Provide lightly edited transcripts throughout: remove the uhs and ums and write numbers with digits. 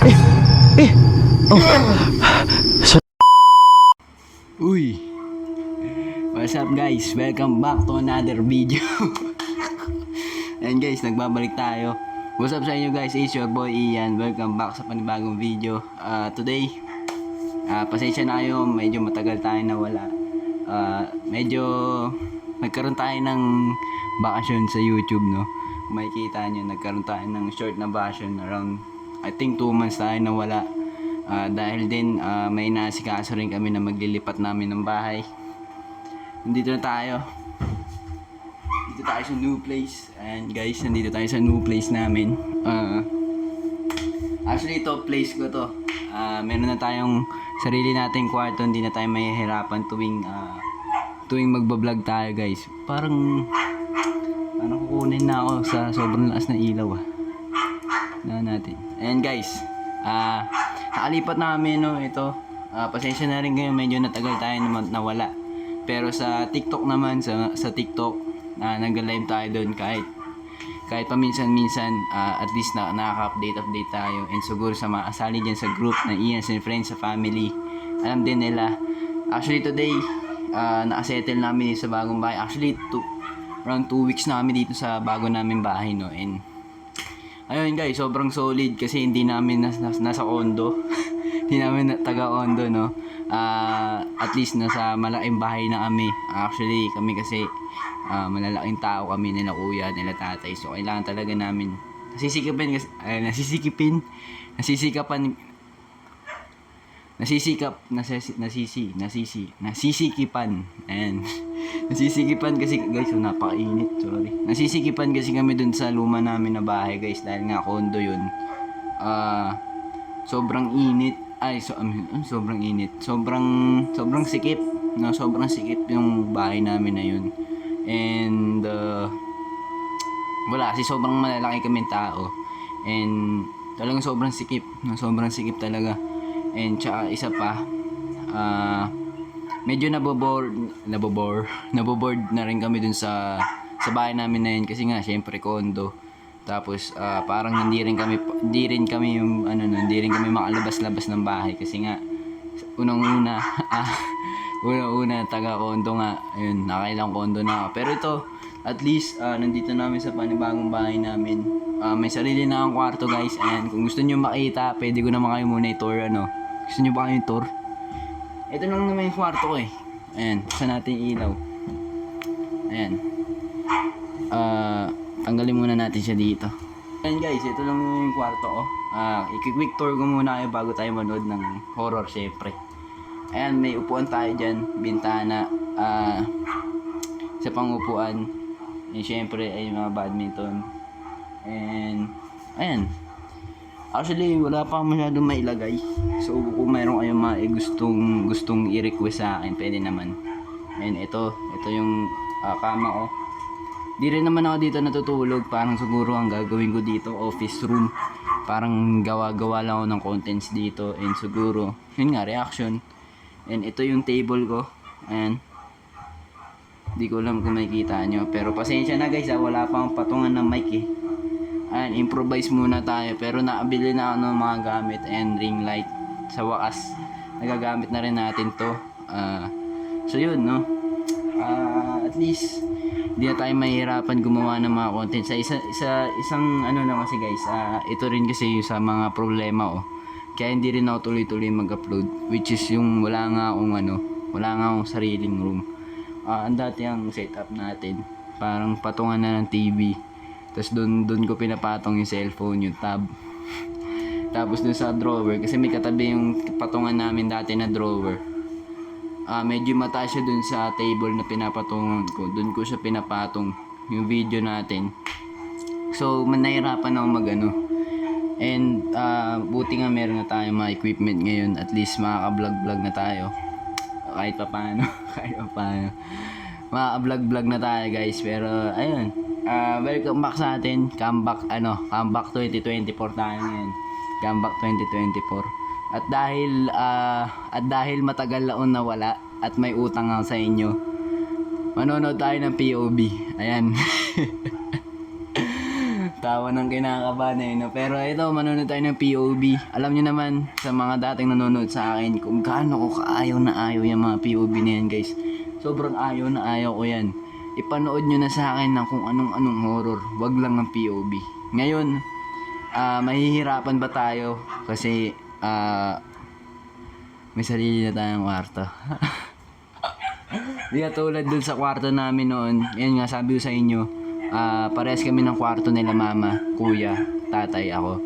Eh! Oh! Uy! What's up guys? Welcome back to another video. And guys, nagbabalik tayo. What's up sa inyo guys? It's your boy Ian. Welcome back sa panibagong video. Today, pasensya na kayo. Medyo matagal tayo nawala. Medyo nagkaroon tayo ng bakasyon sa YouTube, no? Makikita nyo, nagkaroon tayo ng short na bakasyon around, I think 2 months tayo nawala. Dahil din may nasikaso rin kami na maglilipat namin ng bahay. Nandito na tayo. Dito tayo sa new place. And guys, nandito tayo sa new place namin. Actually, ito place ko to. Meron na tayong sarili nating kwarto. Hindi na tayo mahihirapan tuwing magbablog tayo guys. Parang kukunin na ako sa sobrang lakas na ilaw na natin. And guys, nakalipat namin ito. Pasensya na rin kayo, medyo natagal tayo nawala. Pero sa TikTok naman, sa TikTok, nag-live tayo doon kahit paminsan-minsan, at least nakaka-update tayo. And siguro sa mga asali dyan sa group na Ian's and Friends, sa family, alam din nila. Actually today, nakasettle namin sa bagong bahay. Actually, around 2 weeks na kami dito sa bago namin bahay, no? And ayun guys, sobrang solid kasi hindi namin nasa condo. Hindi namin taga-condo, no? At least nasa malaking bahay na kami. Actually, kami kasi malalaking tao kami, nila kuya, nila tatay. So, kailangan talaga namin nasisikipan. Ayan. Nasisikipan kasi guys, napakainit, sorry. Nasisikipan kasi kami dun sa luma namin na bahay guys, dahil nga condo yun. Sobrang init. Sobrang init. Sobrang sikip, no? Sobrang sikip yung bahay namin na yun. And wala kasi sobrang malalaki kaming tao. And talagang sobrang sikip, no? Sobrang sikip talaga. And tsaka isa pa, medyo naboboard na rin kami dun sa bahay namin na yun kasi nga syempre condo. Tapos parang hindi rin kami makalabas-labas ng bahay kasi nga unang-una taga condo nga, ayun, nakailang condo na ako. Pero ito, at least nandito namin sa panibagong bahay namin. May sarili na akong kwarto guys. Ayan, kung gusto niyo makita, pwede ko naman kayo muna i-tour, Gusto niyo ba kayong tour? Ito lang naman yung kwarto ko eh. Ayan, saan natin ilaw. Ayan. Tanggalin muna natin siya dito. Ayan guys, ito lang yung kwarto ko. I-quick tour ko muna kayo bago tayo manood ng horror syempre. Ayan, may upuan tayo dyan, bintana. Sa pangupuan. And syempre ay mga badminton. And ayan. Actually, wala pa masyadong mailagay. So, kung mayroon kayong mga gustong i-request sa akin, pwede naman. And ito yung kama ko. Di rin naman ako dito natutulog. Parang siguro ang gagawin ko dito, office room. Parang gawa-gawa lang ako ng contents dito. And siguro, yun nga, reaction. And ito yung table ko. Ayan. Di ko alam kung makikita nyo. Pero pasensya na guys, wala pa akong patungan ng mic eh. Ayan, improvise muna tayo. Pero nakabili na ako ng mga gamit and ring light. Sa wakas, nagagamit na rin natin to. So yun, no? At least, hindi na tayo mahirapan gumawa ng mga content. Sa isang lang kasi guys, ito rin kasi yung sa mga problema Kaya hindi rin ako tuloy-tuloy mag-upload. Which is yung wala nga akong sariling room. Ang dati ang setup natin, parang patungan na ng TV. Tapos doon ko pinapatong yung cellphone, yung tab. Tapos doon sa drawer, kasi may katabi yung patungan namin dati na drawer. Medyo mataas siya doon sa table na pinapatungan ko. Doon ko siya pinapatong yung video natin. So, nahirapan ako And buti nga meron na tayong mga equipment ngayon. At least makaka-vlog na tayo. Kahit pa paano. Makaka-vlog na tayo guys. Pero ayun. Welcome back sa atin. Comeback 2024 tayo ngayon. Comeback 2024. At dahil matagal na nawala at may utang ako sa inyo, manonood tayo ng POV. Ayan. Tawa ng kinakabahan eh, no? Pero ito, manonood tayo ng POV. Alam nyo naman, sa mga dating nanonood sa akin, kung gaano ko kaayaw na ayaw yung mga POV na yan, guys. Sobrang ayaw na ayaw ko yan. Ipanood nyo na sa akin ng kung anong horror. Wag lang ang POV. Ngayon, mahihirapan ba tayo? Kasi, may sarili na tayong kwarto. Di katulad dun sa kwarto namin noon. Yan nga, sabi ko sa inyo, parehas kami ng kwarto nila mama, kuya, tatay, ako.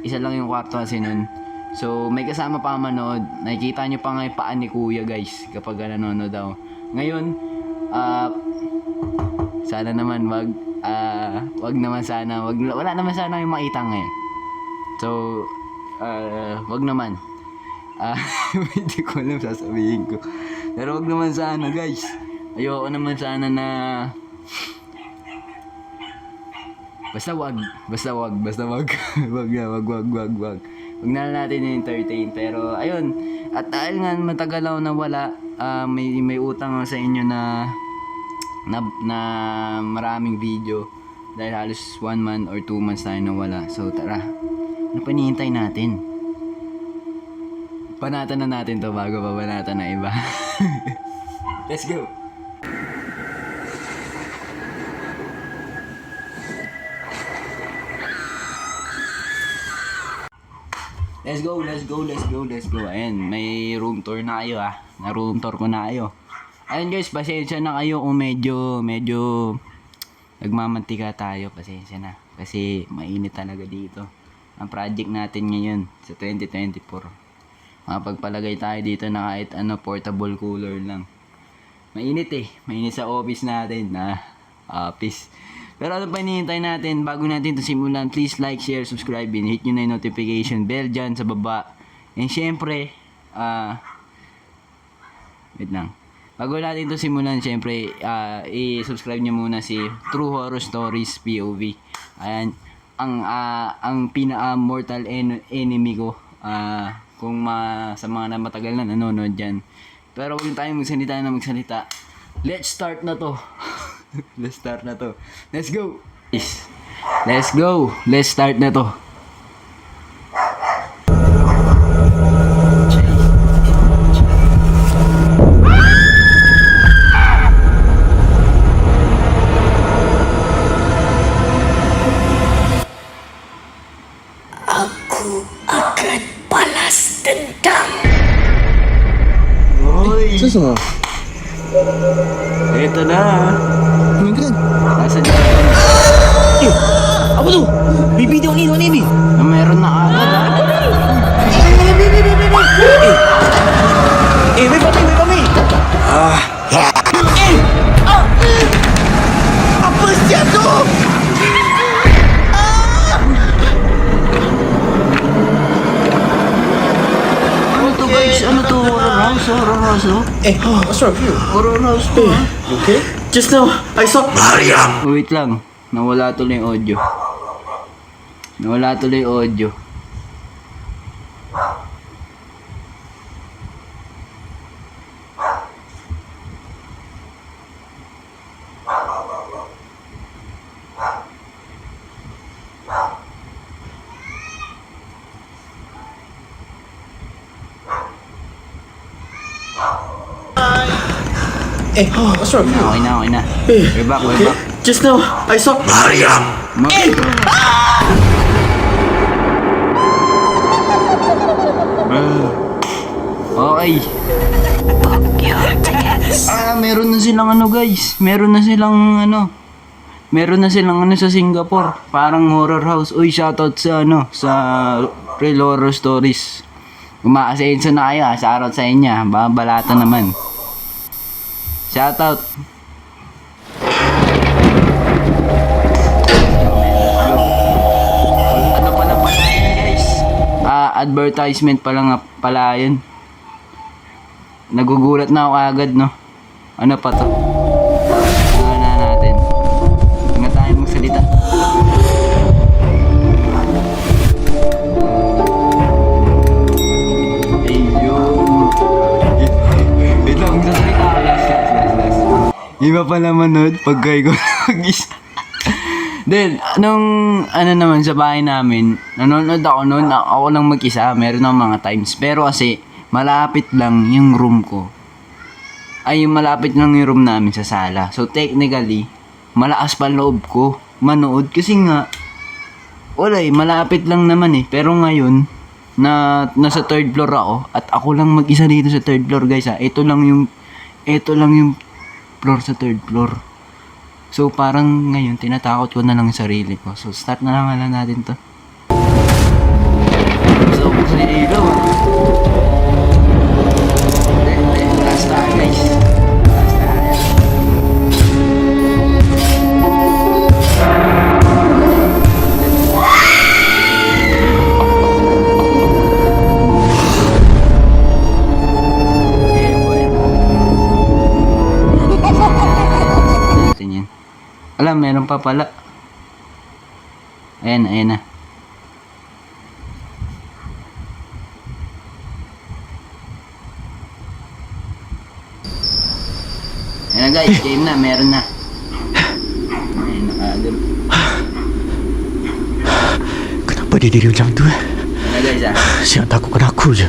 Isa lang yung kwarto kasi nun. So, may kasama pa manood. Nakikita nyo pa nga yung paan ni kuya, guys, kapag nanonood ako. Ngayon, sana naman wag naman sana, wala naman sana yung makita ngayon. So, wag naman. Hindi ko alam sasabihin ko. Pero wag naman sana, guys. Ayoko naman sana na Basta wag. Wag na natin i-entertain. Pero ayun, at dahil nga matagal ako nawala, may utang ako sa inyo na maraming video. Dahil halos 1 month or 2 months tayo nawala. So tara, ano pa hinihintay natin? Panatan na natin to bago pa banatan na iba. Let's go! Let's go. Ayan, may room tour na kayo Na-room tour ko na kayo. Ayan guys, pasensya na kayo kung medyo nagmamantika tayo. Pasensya na. Kasi mainit talaga dito. Ang project natin ngayon sa 2024. Makapagpalagay tayo dito na kahit portable cooler lang. Mainit Mainit sa office natin. Office. Pero ano pa hinihintay natin bago natin ito simulan? Please like, share, subscribe, and hit nyo na yung notification bell dyan sa baba. And syempre, wait lang. Bago natin ito simulan, syempre, i-subscribe nyo muna si True Horror Stories POV. Ayan, ang mortal enemy ko. Kung sa mga matagal na nanonood dyan. Pero huwag tayong magsalita. Let's start na to. Let's go. Let's go. Let's start na to. Aku akan balas dendam. Hoy. 这是什么？ Ito na. 你们看， Nasa dyan. apa tu? Bibi tengok ni, ni. Meron na agad Wait for me. Apa siap tu? Ano to guys? Ano to? Horror house oh? What's wrong with you? Horror house to You okay? Just now, I saw Wait lang. Nawala tuloy yung audio. what's wrong with you? Okay na. We're back. Just now, I saw Okay. Meron na silang guys. Meron na silang sa Singapore. Parang horror house. Uy, shoutout sa sa Real Horror Stories. Umaasenso na kayo shoutout sa inyo. Babalata naman. Shoutout. Ano pala yun guys? Advertisement pala yun. Nagugulat na ako agad, no? Ano pa to? Ano na natin? Nga tayo magsalita. Ayun. Wait lang, magsasalita ako. Last. Iba pala manood pag gay ko mag-isa. Then, ano naman sa bahay namin, nanonood ako noon, ako lang mag-isa, meron ng mga times. Pero kasi, malapit lang yung room ko. Ay, yung malapit lang yung room namin sa sala. So, technically, malakas pa loob ko manood. Kasi nga, wala malapit lang naman eh. Pero ngayon, nasa third floor ako, at ako lang mag-isa dito sa third floor guys ha. Ito lang yung floor sa third floor. So, parang ngayon, tinatakot ko na lang yung sarili ko. So, start na lang natin to. So, buksan yung ilaw. Last tayo, guys. Last tayo. Eh, boy. Natin yan. Alam, meron pa pala. Ayan na. Ayan na guys, game na, meron na. Ayan, nakagam. Kenapa dia diri macam tu? Ayan na guys ah. Siap takutkan aku je.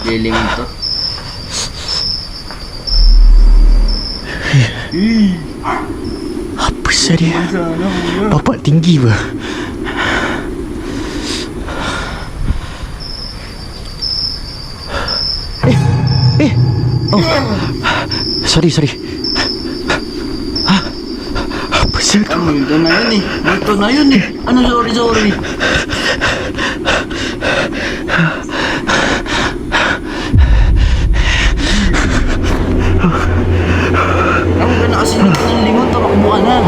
Lilingon to. Apa sah dia? Bapak tinggi apa? Oh. Sorry. Apa sah tu? Multo na yun eh. Ano sorry? Ako ka na kasi ng lingon, tamakbo ka na.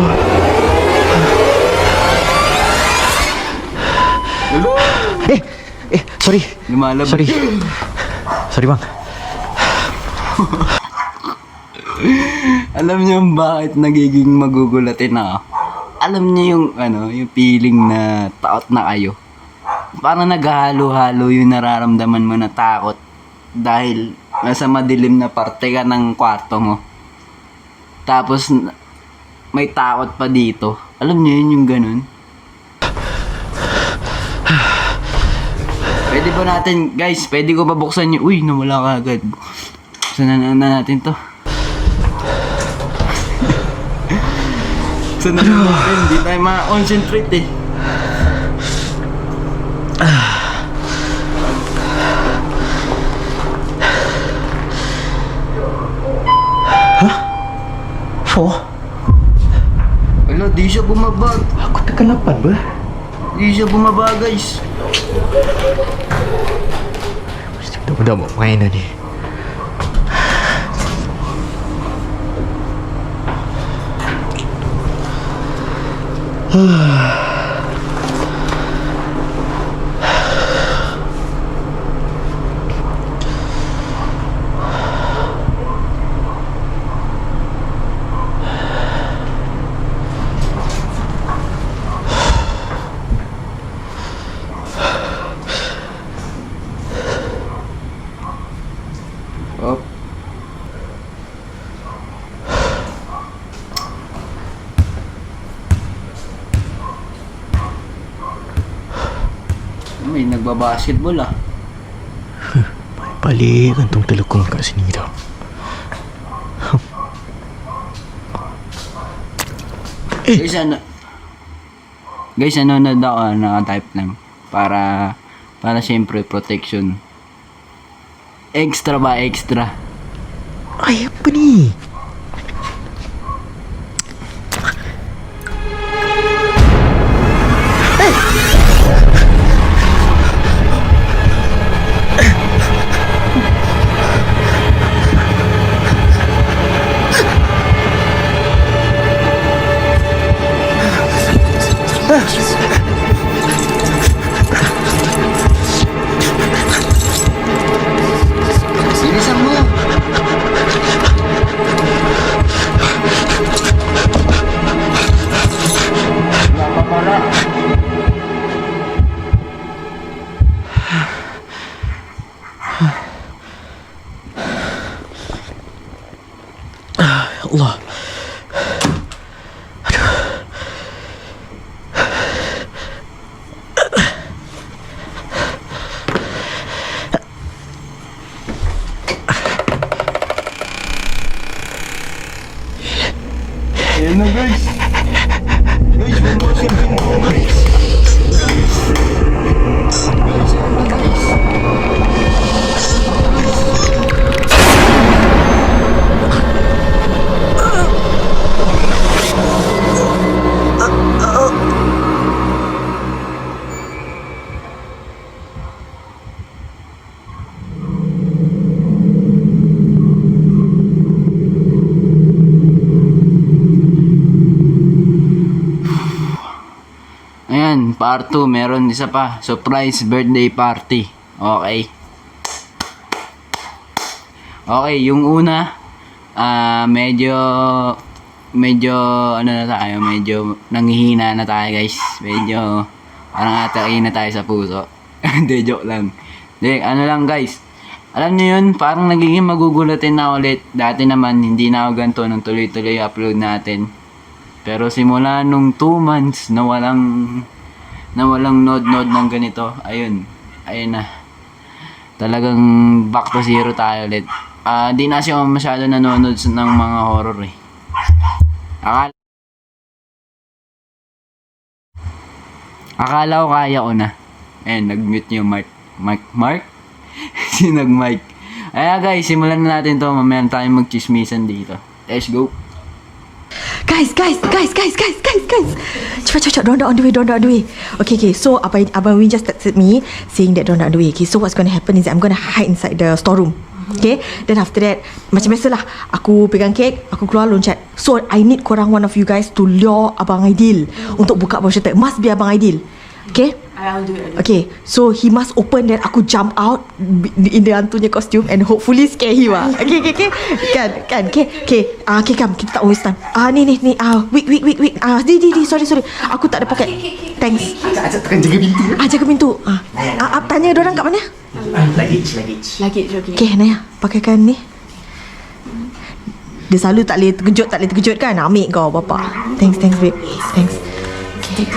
Sorry. Lumalabas. Sorry bang. Alam niyo bakit nagiging magugulatin ako? Alam niyo yung feeling na takot na kayo. Parang naghahalo-halo yung nararamdaman mo na takot dahil nasa madilim na parte ka ng kwarto mo. Tapos may takot pa dito. Alam niyo yun yung ganun? Pwede ba natin, guys, pwede ko ba buksan yung... Uy, nawala ka agad. Buksan na natin to. Buksan na natin, hindi tayo ma-concentrate eh. Four? Wala, di siya bumaba. Aku tekan 8 ber. Di siya bumaba, guys. Mesti budak-budak buat mainan ni. Oh. May nagbabasketball ah. Balik gantung telekong kat sini tau. Guys, nanonood ako, naka-type lang. Para syempre protection. Extra ba extra? Ay, apa ni? Bilisan mo. Ayan, part 2. Meron isa pa. Surprise birthday party. Okay. Okay, yung una, medyo ano na tayo, medyo nanghihina na tayo guys. Medyo parang atakin na tayo sa puso. Hindi, joke lang. Hindi, ano lang guys. Alam niyo yun, parang nagiging magugulatin na ulit. Dati naman, hindi na ako ganito nung tuloy-tuloy upload natin. Pero simula nung 2 months na walang nod-nod ng ganito, ayun na. Talagang back to zero tayo ulit. Di na siya masyado nanonood ng mga horror eh. Akala ko kaya ko na. Nag-mute yung Mark? Si nag-mic. Guys, simulan na natin to. Mamaya na tayong mag-chismisan dito. Let's go. Guys. Cepat. Don't on the way. Okay. So, Abang Win just texted me saying that don't on the way. Okay, so what's going to happen is I'm going to hide inside the storeroom. Okay, then after that, macam biasalah, aku pegang kek, aku keluar loncat. So, I need korang one of you guys to lure Abang Aidil untuk buka bawah shelter. Must be Abang Aidil. Okay? I'll do it. Okay, so he must open, then aku jump out in the hantunya costume and hopefully scare him lah. Okay. Kan. Okay, come, kita tak waste time. Ni. Wait. Di. Sorry. Aku tak ada poket. Thanks. Ajak tekan jaga pintu. Jaga pintu. Tanya dorang kat mana? Luggage. Okay. Okay, Naya, pakaikan ni. Dia selalu tak boleh terkejut kan? Ambil kau, bapak. Thanks, babe. Thanks. Okay.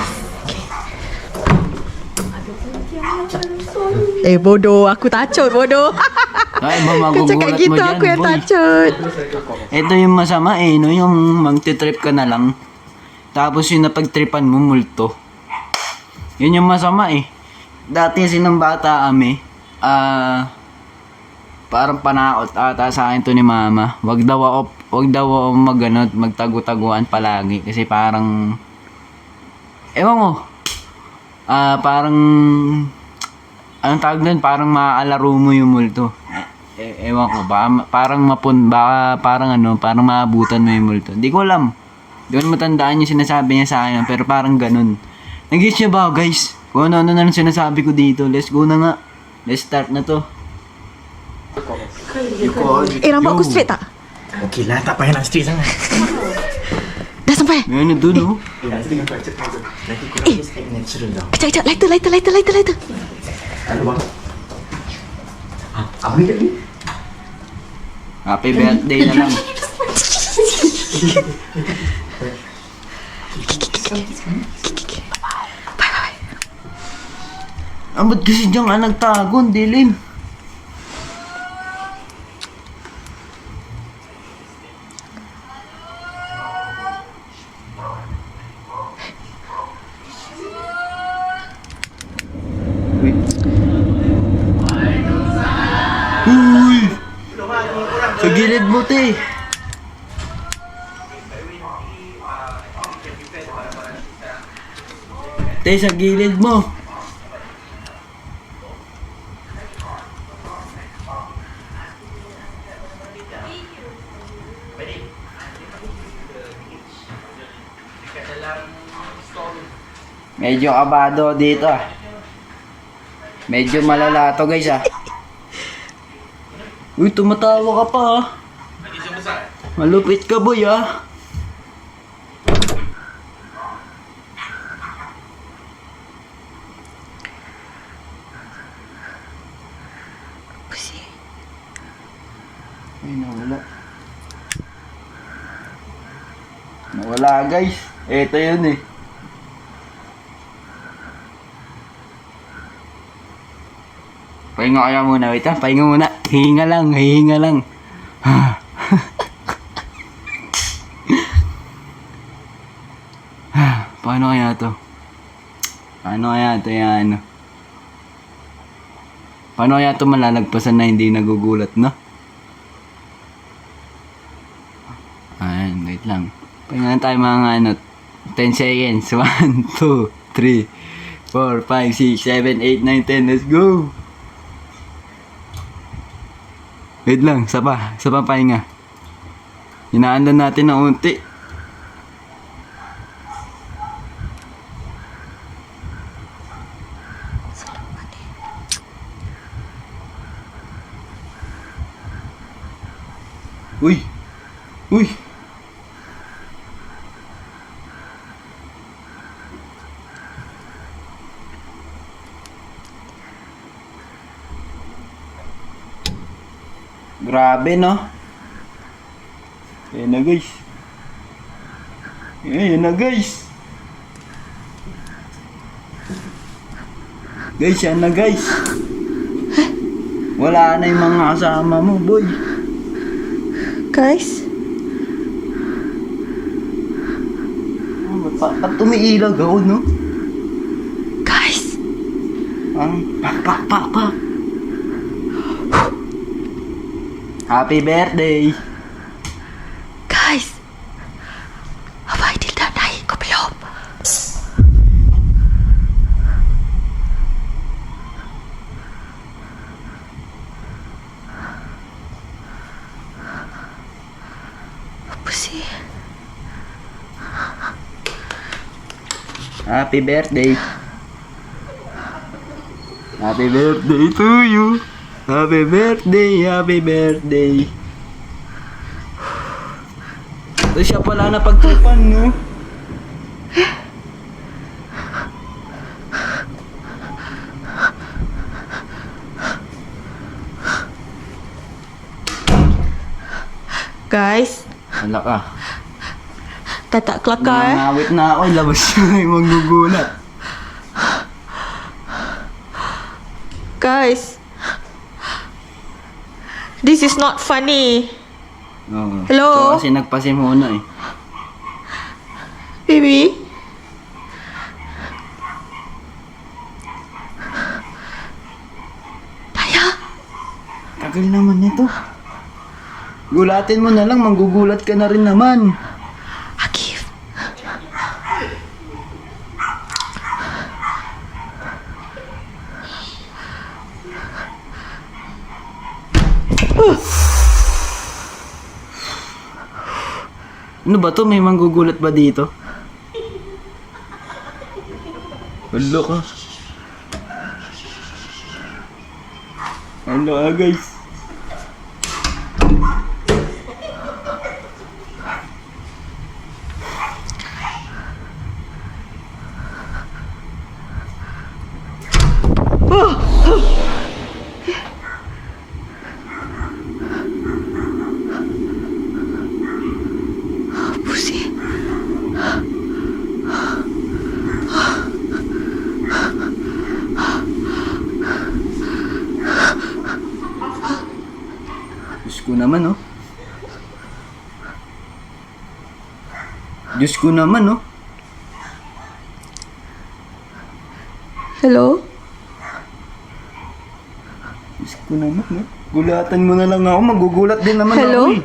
Bodoh. Aku tacut, bodoh. Ay, Kau magugulat cakap mo gitu, dyan, aku yang boy. tacut. Ito yung masama no? Yung magtitrip ka na lang. Tapos yung napagtripan mo, multo. Yun yung masama Dati sinong bata kami, parang panakot ata sa akin to ni mama. Wag daw ako magtago-taguan palagi. Kasi parang, ewan ko, parang, anong tawag doon? Parang maaalaro mo yung multo. Ewan ko, parang parang maabutan mo yung multo. Hindi ko alam. Hindi ko matandaan yung sinasabi niya sa akin, pero parang ganun. Nag-gets niya ba, guys? Kung ano na lang sinasabi ko dito. Let's go na nga. Let's start na to. Rambut aku straight tak? Okey lah, tak payah nak straight sangat. Dah sampai? Ngayon na dun, oh. Nanti kau ajak kau. Nanti kau just act natural dah. Kejap, lighter. Ada bang. Apa ni tadi? Happy birthday na lang. Ba't kasi diyan ka nagtago? Ang dilim. Uy! Sa gilid mo, te. Te, sa gilid mo. Medyo kabado dito Medyo malala to guys Uy, tumatawa ka pa Malupit ka boy Ay, nawala guys. Ito yun Pahinga kaya muna, wait pahinga muna. Hihinga lang. Paano kaya to? Yan? Paano kaya to malalagpasan na hindi nagugulat, no? Ayan, wait lang. Pahinga tayo mga 10 seconds. 1, 2, 3, 4, 5, 6, 7, 8, 9, 10. Let's go! Wait lang, sa pa pahinga. Hinaan natin ng unti. Uy! Uy! Grabe, no? Ayan na, guys. Ayan na, guys. Guys, yan na, guys. Wala na yung mga kasama mo, boy. Guys? Ba't umiilag ako, no? Guys? Pak. Happy birthday! Guys? Abang Aidil dah naik ke belum? Apa sih? Happy birthday! Happy birthday to you! Happy birthday! Happy birthday! So siya pala na pagtupan, no? Guys? Wala ka. Tak kelakar eh. Nangawit na ako, labas na yung magugulat. Guys? This is not funny. Oo. Hello? Ito kasi nagpasimuna eh. Baby? Daya? Tagal naman nito. Gulatin mo na lang, manggugulat ka na rin naman. Akif? Ano ba to? May manggugulat ba dito? Wala ka. Wala ka, guys. Pusing. Diyos ko naman, oh. Diyos ko naman, oh. Hello? Diyos ko naman, oh. Gulatan mo na lang ako. Magugulat din naman Hello? ako, eh.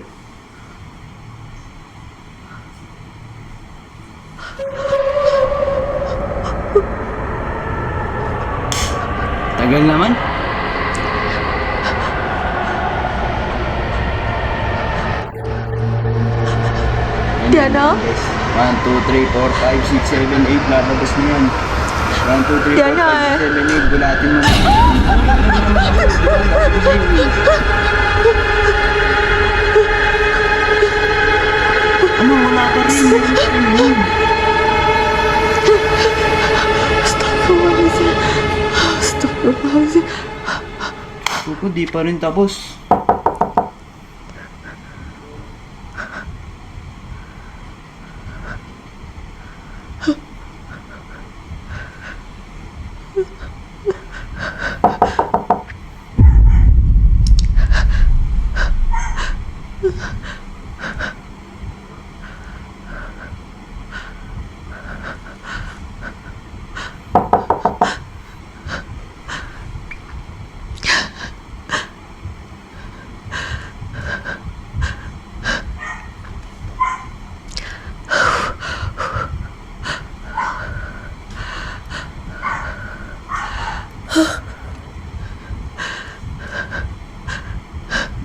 Tagal naman. Diana? 1, 2, 3, 4, 5, 6, 7, 8. Lalabas mo yan. 1, 2, 3, 4, Diana, 5, 6, 7, 8. Gulatin mo na. Ano? Wala pa rin. Meron pa rin yun. Astagfirullahaladzim. Astagfirullahaladzim. Kuko, di pa rin tapos.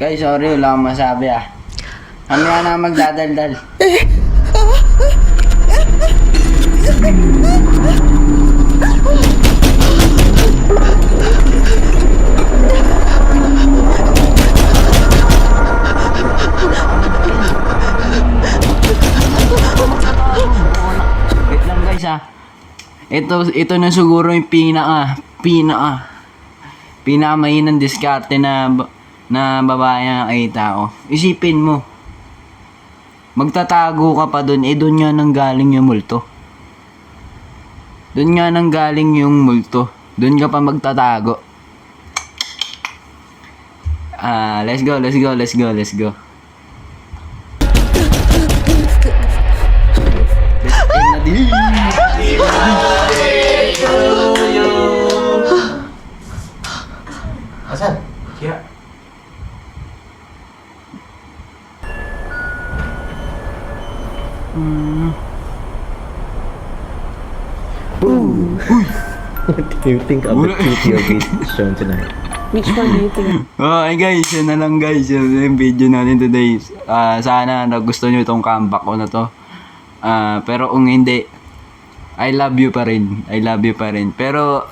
Guys, sorry, wala akong masabi ah. Kami na magdadaldal. ito na siguro yung pinakamahinang diskarte na babae ay tao. Isipin mo, magtatago ka pa dun, doon nga nanggaling yung multo. Doon nga nanggaling yung multo. Doon ka pa magtatago. Let's go. Asan? Kira. What do you think of the beauty of it shown tonight? Which one do you think? Okay guys, yun na lang guys. Yun na yung video natin today. Sana nagustuhan nyo itong comeback ko na to. Pero kung hindi, I love you pa rin. Pero,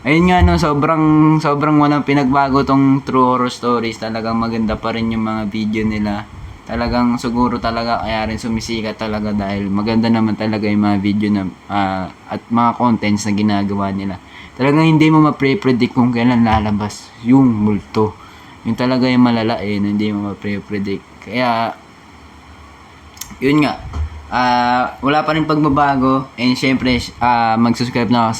ayun nga no, sobrang walang pinagbago tong True Horror Stories. Talagang maganda pa rin yung mga video nila. Talagang siguro talaga kaya rin sumisikat talaga dahil maganda naman talaga yung mga video na at mga contents na ginagawa nila. Talagang hindi mo ma-predict kung kailan lalabas yung multo. Yung talaga yung malala hindi mo ma-predict. Kaya yun nga, wala pa rin pagbabago, and syempre mag-subscribe na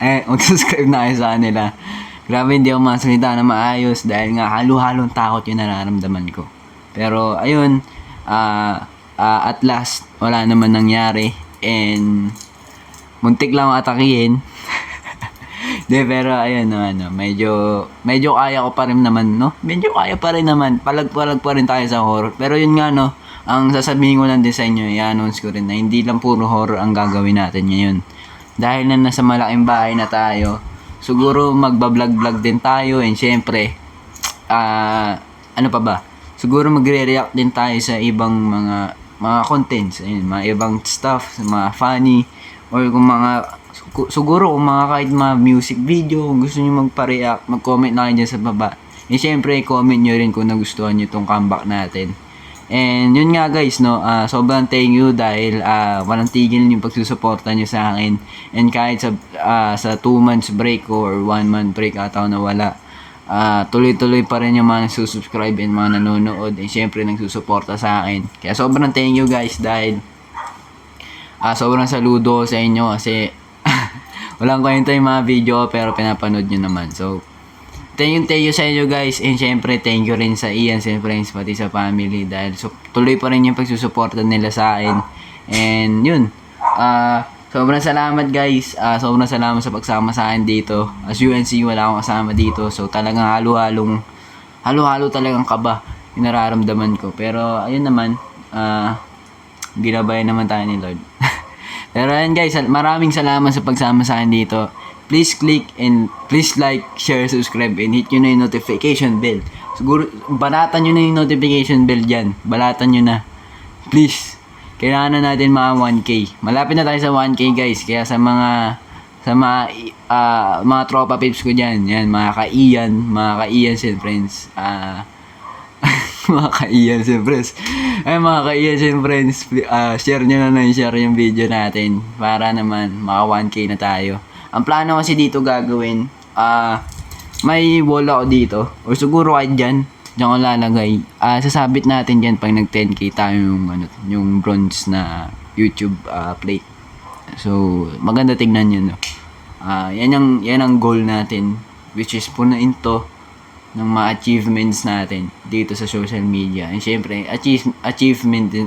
kayo sa kanila. Grabe, hindi ako masalita na maayos dahil nga halo-halong takot yung nararamdaman ko. Pero ayun, at last wala naman nangyari, and muntik lang atakihin. Pero ayun medyo kaya ko pa rin naman, no? Medyo kaya pa rin naman. Palag-palag pa rin tayo sa horror. Pero yun nga no, ang sasabihin ko lang din sa inyo, i-announce ko rin na hindi lang puro horror ang gagawin natin ngayon. Dahil na nasa malaking bahay na tayo, siguro magbablog-vlog din tayo, and syempre, ano pa ba? Siguro magre-react din tayo sa ibang mga contents, ayun, mga ibang stuff, mga funny, or kung siguro kung kahit mga music video, kung gusto nyo magpa-react, mag-comment na kayo dyan sa baba. And syempre, comment nyo rin kung nagustuhan nyo itong comeback natin. And yun nga guys, no, sobrang thank you dahil walang tigil yung pagsusuporta nyo sa akin. And kahit sa 2 months break ko or 1 month break ata na wala, tuloy-tuloy pa rin yung mga nagsusubscribe and mga nanonood, and syempre nagsusuporta sa akin. Kaya sobrang thank you guys dahil sobrang saludo sa inyo kasi walang kwenta yung mga video pero pinapanood nyo naman. So thank you sa inyo guys, and syempre thank you rin sa Ian, sa friends, pati sa family dahil tuloy pa rin yung pagsusuporta nila sa akin. And yun, sobrang salamat guys. Sobrang salamat sa pagsama sa akin dito. As you can see, wala akong kasama dito. So talagang halo-halo talagang kaba yung nararamdaman ko. Pero ayun naman, ginabayan naman tayo ni Lord. Pero ayun guys, maraming salamat sa pagsama sa akin dito. Please click and please like, share, subscribe, and hit nyo na yung notification bell. Siguro, balatan nyo na yung notification bell dyan. Balatan nyo na. Please. Kailangan na natin mga 1K. Malapit na tayo sa 1K guys. Kaya sa mga tropa pips ko dyan. Yan, mga ka-Ian and friends. Mga ka-Ian and friends. Ay, mga ka-Ian and friends. Share nyo na share yung video natin. Para naman, maka 1K na tayo. Ang plano kasi dito gagawin, may wall ako dito. Or siguro kahit dyan ko lalagay. Sasabit natin dyan pag nag 10K tayo yung bronze na YouTube plate. So, maganda tignan yun. No? Yan ang goal natin, which is punuin to ng mga achievements natin dito sa social media. And syempre, achievement din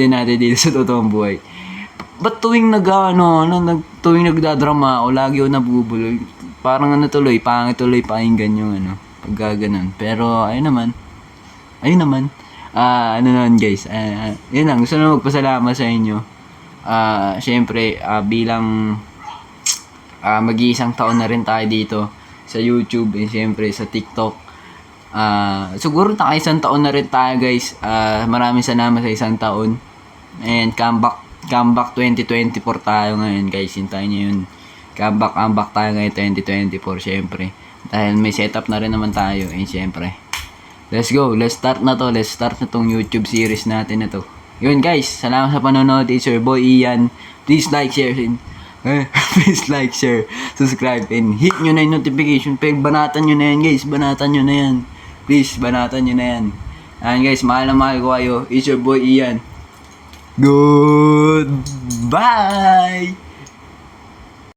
natin dito sa totoong buhay. Ba't tuwing tuwing nagdadrama ako, lagi ako nabubuloy. Parang pangit tuloy pakinggan yung pagka ganun. Pero ayun naman. Guys, yun lang, gusto na magpasalamat sa inyo. Syempre, bilang mag-iisang taon na rin tayo dito sa YouTube, and syempre sa TikTok. Siguro naka-isang taon na rin tayo guys. Maraming salamat sa isang taon. And comeback 2024 tayo ngayon guys. Hintayin nyo yun. Comeback tayo ngayon 2024 syempre. Dahil may setup na rin naman tayo. And syempre, let's go. Let's start na tong YouTube series natin na to. Yun guys, salamat sa panonood. It's your boy Ian. Please like, share, please like, share, subscribe, and hit nyo na yung notification bell. Banatan nyo na yan guys, banatan nyo na yan. Please, banatan nyo na yan. Ayan guys, mahal na mahal ko kayo. It's your boy Ian. Goodbye!